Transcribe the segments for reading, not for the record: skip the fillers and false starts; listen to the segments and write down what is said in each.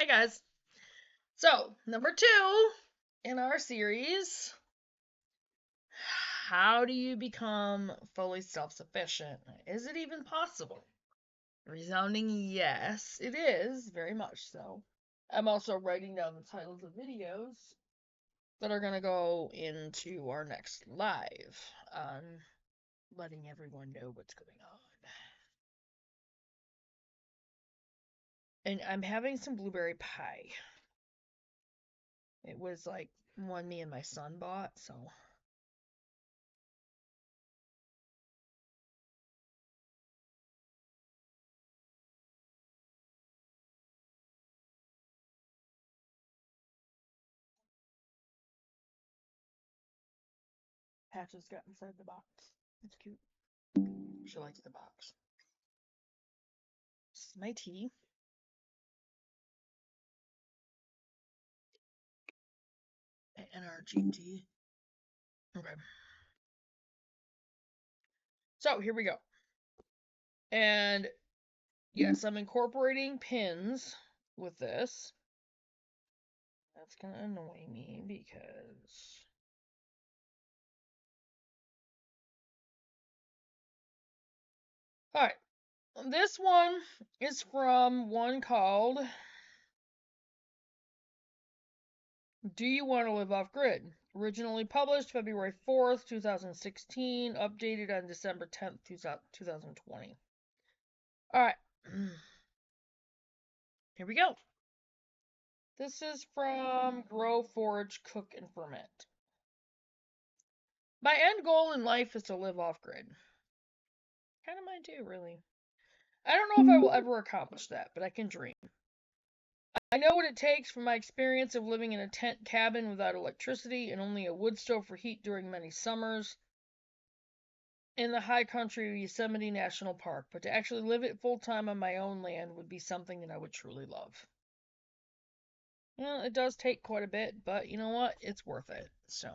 Hey guys. So, number 2 in our series, how do you become fully self-sufficient? Is it even possible? Resounding yes, it is, very much so. I'm also writing down the titles of videos that are going to go into our next live on letting everyone know what's going on. And I'm having some blueberry pie. It was like one me and my son bought, so Patches got inside the box. It's cute. She likes the box. This is my tea. NRG tea. Okay. So here we go. And yes, I'm incorporating pins with this. That's gonna annoy me because alright. This one is from one called Do You Want to Live Off Grid? Originally published February 4th, 2016, updated on December 10th, 2020. Alright. Here we go. This is from Grow, Forage, Cook, and Ferment. My end goal in life is to live off grid. Kind of mine too, really. I don't know if I will ever accomplish that, but I can dream. I know what it takes from my experience of living in a tent cabin without electricity and only a wood stove for heat during many summers in the high country of Yosemite National Park, but to actually live it full time on my own land would be something that I would truly love. Well, it does take quite a bit, but you know what? It's worth it. So,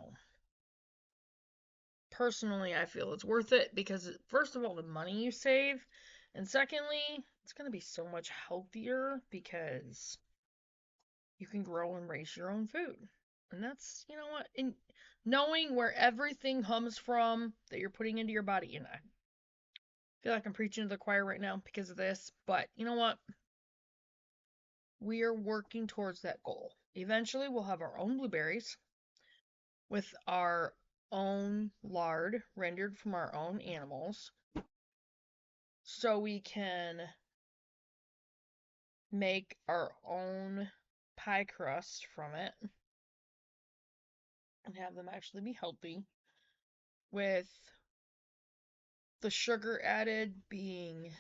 personally, I feel it's worth it because, first of all, the money you save, and secondly, it's going to be so much healthier because you can grow and raise your own food. And that's, you know what, in knowing where everything comes from that you're putting into your body, and I feel like I'm preaching to the choir right now because of this, but you know what? We are working towards that goal. Eventually, we'll have our own blueberries with our own lard rendered from our own animals so we can make our own pie crust from it and have them actually be healthy, with the sugar added being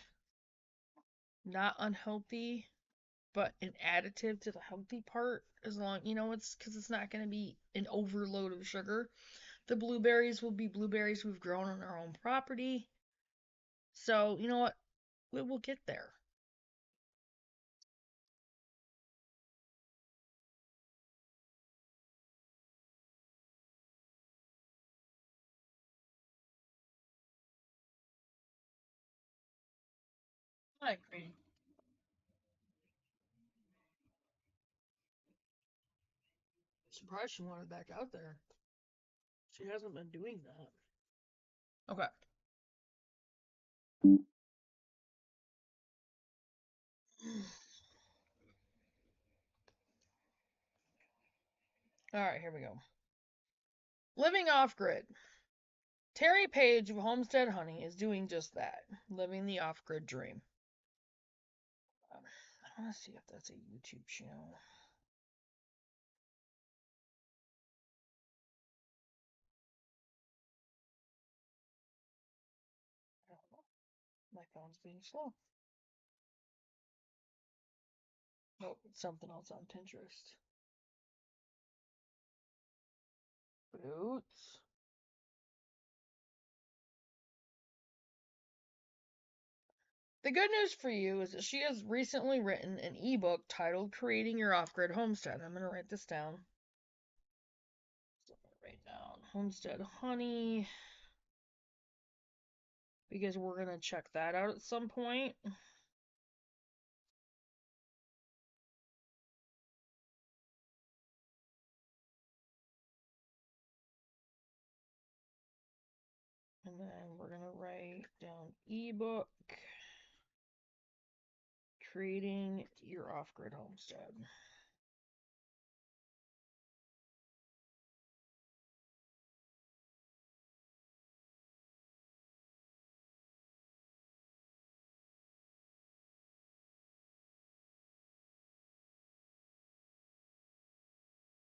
not unhealthy but an additive to the healthy part, as long, it's because it's not going to be an overload of sugar. The blueberries will be blueberries we've grown on our own property, so you know what, we will get there. I agree. Surprised she wanted back out there. She hasn't been doing that. Okay. All right, here we go. Living off grid. Terry Page of Homestead Honey is doing just that, living the off grid dream. I want to see if that's a YouTube channel. I don't know. My phone's being slow. Nope, it's something else on Pinterest. Boots. The good news for you is that she has recently written an ebook titled Creating Your Off-Grid Homestead. I'm going to write this down. So I'm going to write down Homestead Honey, because we're going to check that out at some point. then we're going to write down ebook, creating your off-grid homestead.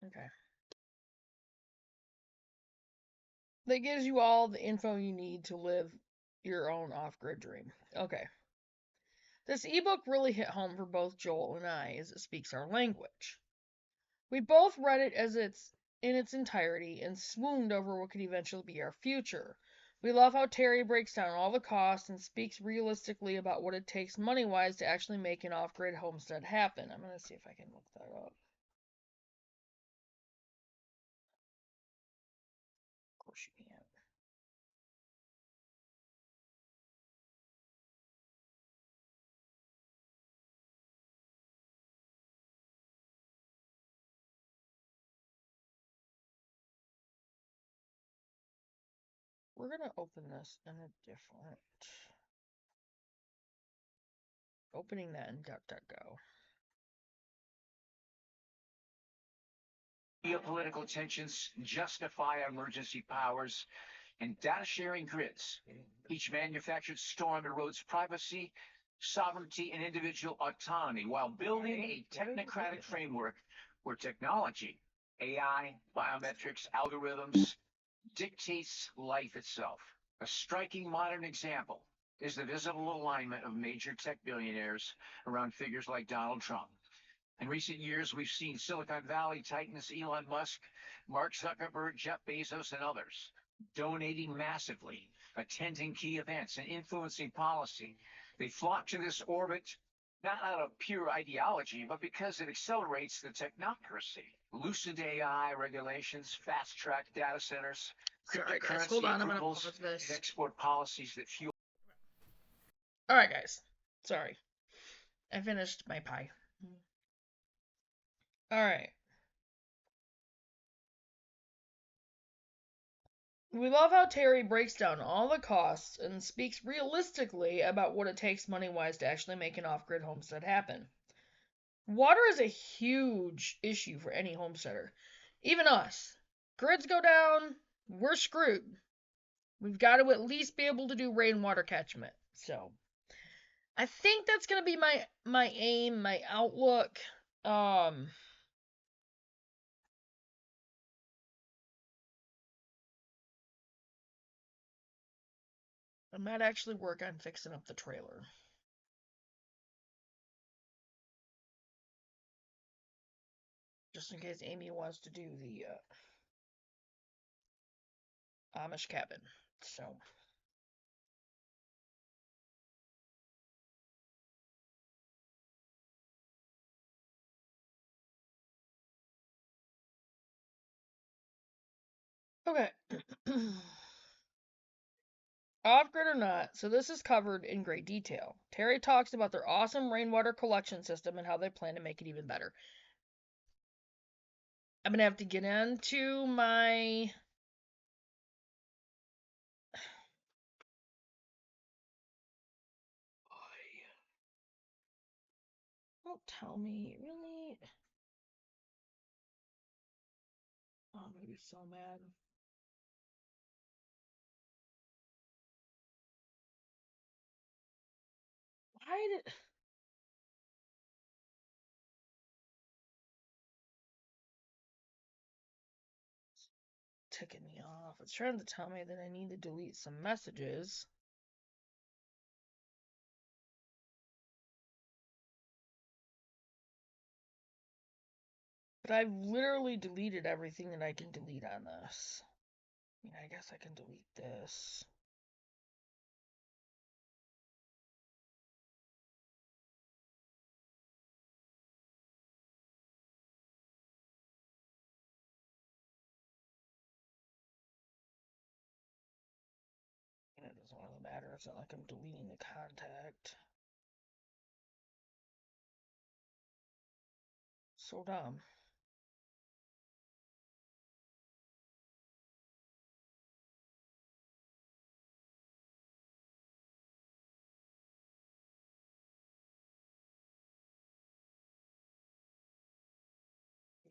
Okay. That gives you all the info you need to live your own off-grid dream. Okay. This ebook really hit home for both Joel and I as it speaks our language. We both read it as in its entirety and swooned over what could eventually be our future. We love how Terry breaks down all the costs and speaks realistically about what it takes money-wise to actually make an off-grid homestead happen. I'm going to see if I can look that up. Of course you can't. We're going to open this in a different... Opening that in DuckDuckGo. Geopolitical tensions justify emergency powers and data sharing grids. Each manufactured storm erodes privacy, sovereignty, and individual autonomy while building a technocratic framework where technology, AI, biometrics, algorithms, dictates life itself. A striking modern example is the visible alignment of major tech billionaires around figures like Donald Trump. In recent years, we've seen Silicon Valley titans Elon Musk, Mark Zuckerberg, Jeff Bezos, and others donating massively, attending key events, and influencing policy. They flock to this orbit not out of pure ideology, but because it accelerates the technocracy. Loosened AI regulations, fast-track data centers, Sorry, guys. Hold on. I'm going to pause this. And export policies that fuel... All right, guys. Sorry. I finished my pie. All right. We love how Terry breaks down all the costs and speaks realistically about what it takes money-wise to actually make an off-grid homestead happen. Water is a huge issue for any homesteader. Even us. Grids go down, we're screwed. We've got to at least be able to do rainwater catchment. So, I think that's going to be my aim, my outlook. I might actually work on fixing up the trailer. Just in case Amy wants to do the Amish cabin. So. Okay. Off-grid or not, so this is covered in great detail. Terry talks about their awesome rainwater collection system and how they plan to make it even better. I'm going to have to get into my... Don't tell me, really? Oh, I'm going to be so mad. Why did... It's ticking me off. It's trying to tell me that I need to delete some messages. But I've literally deleted everything that I can delete on this. I mean, I guess I can delete this. It doesn't really matter. It's not like I'm deleting the contact. So dumb.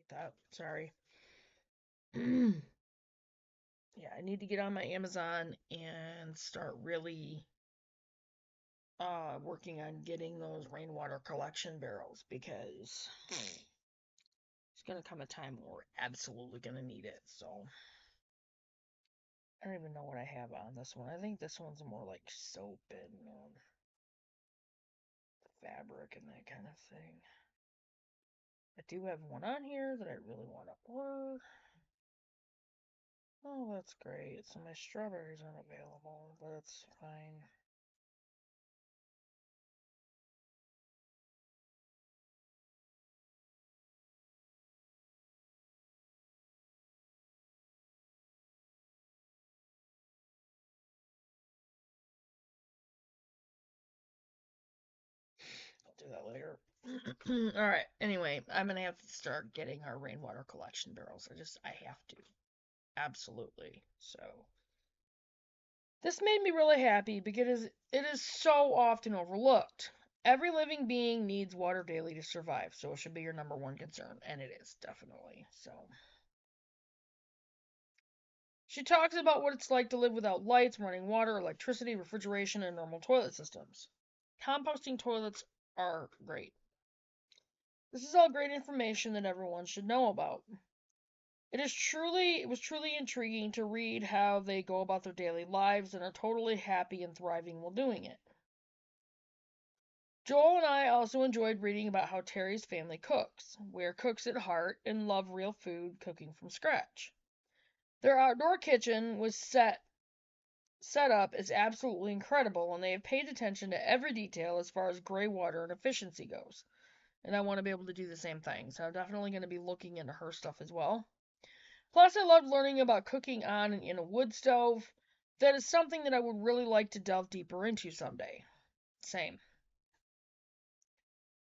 that. Sorry. Yeah, I need to get on my Amazon and start really working on getting those rainwater collection barrels because it's gonna come a time where we're absolutely gonna need it. So I don't even know what I have on this one. I think this one's more like soap and fabric and that kind of thing. I do have one on here that I really want to order. Oh, that's great. So my strawberries aren't available, but that's fine. I'll do that later. Alright, anyway, I'm gonna have to start getting our rainwater collection barrels. I have to. Absolutely. So, this made me really happy because it is so often overlooked. Every living being needs water daily to survive, so it should be your number one concern, and it is, definitely. So, she talks about what it's like to live without lights, running water, electricity, refrigeration, and normal toilet systems. Composting toilets are great. This is all great information that everyone should know about. It was truly intriguing to read how they go about their daily lives and are totally happy and thriving while doing it. Joel and I also enjoyed reading about how Terry's family cooks. We're cooks at heart and love real food cooking from scratch. Their outdoor kitchen was set up is absolutely incredible, and they have paid attention to every detail as far as gray water and efficiency goes. And I want to be able to do the same thing, so I'm definitely going to be looking into her stuff as well. Plus, I loved learning about cooking on and in a wood stove. That is something that I would really like to delve deeper into someday. Same.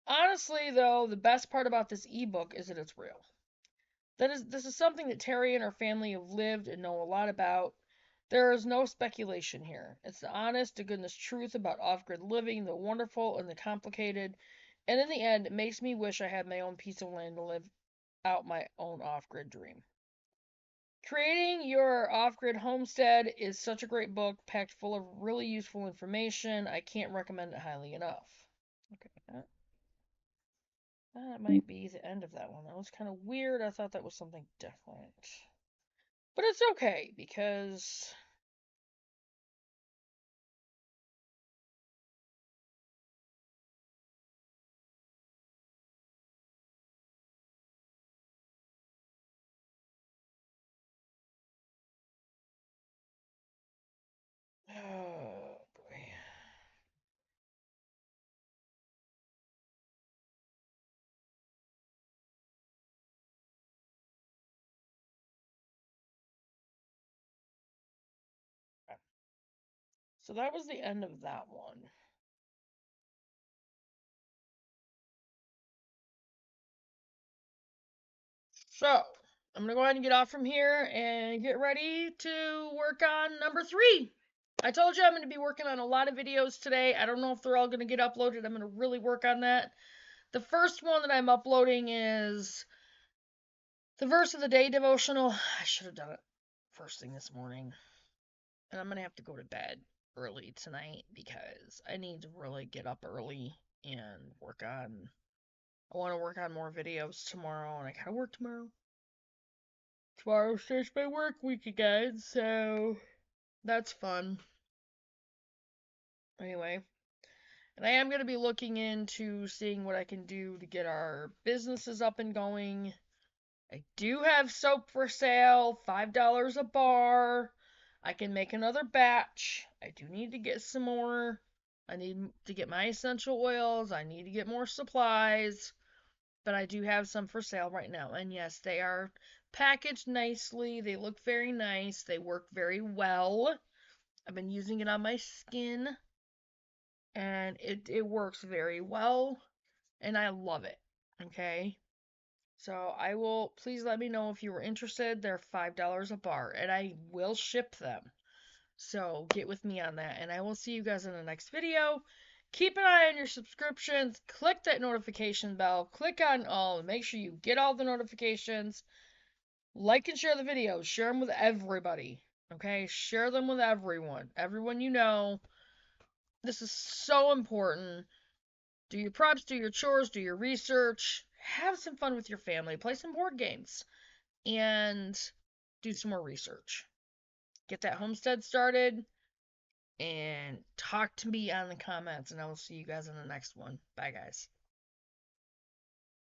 Honestly, though, the best part about this ebook is that it's real. This is something that Terry and her family have lived and know a lot about. There is no speculation here. It's the honest to goodness truth about off-grid living, the wonderful and the complicated. And in the end, it makes me wish I had my own piece of land to live out my own off-grid dream. Creating Your Off-Grid Homestead is such a great book, packed full of really useful information. I can't recommend it highly enough. Okay, that might be the end of that one. That was kind of weird. I thought that was something different. But it's okay, because oh boy. So that was the end of that one. So, I'm going to go ahead and get off from here and get ready to work on number 3. I told you I'm going to be working on a lot of videos today. I don't know if they're all going to get uploaded. I'm going to really work on that. The first one that I'm uploading is the verse of the day devotional. I should have done it first thing this morning. And I'm going to have to go to bed early tonight because I need to really get up early and work on. I want to work on more videos tomorrow, and I gotta work tomorrow. Tomorrow starts my work week again, so that's fun. Anyway, and I am going to be looking into seeing what I can do to get our businesses up and going. I do have soap for sale, $5 a bar. I can make another batch. I do need to get some more. I need to get my essential oils. I need to get more supplies. But I do have some for sale right now. And yes, they are packaged nicely. They look very nice. They work very well. I've been using it on my skin. And it works very well. And I love it. Okay? So I will, please let me know if you were interested. They're $5 a bar, and I will ship them. So get with me on that, and I will see you guys in the next video. Keep an eye on your subscriptions. Click that notification bell. Click on all. Make sure you get all the notifications. Like and share the videos. Share them with everybody. Okay? Share them with everyone. Everyone you know. This is so important. Do your preps, do your chores, do your research. Have some fun with your family. Play some board games. And do some more research. Get that homestead started. And talk to me on the comments. And I will see you guys in the next one. Bye, guys.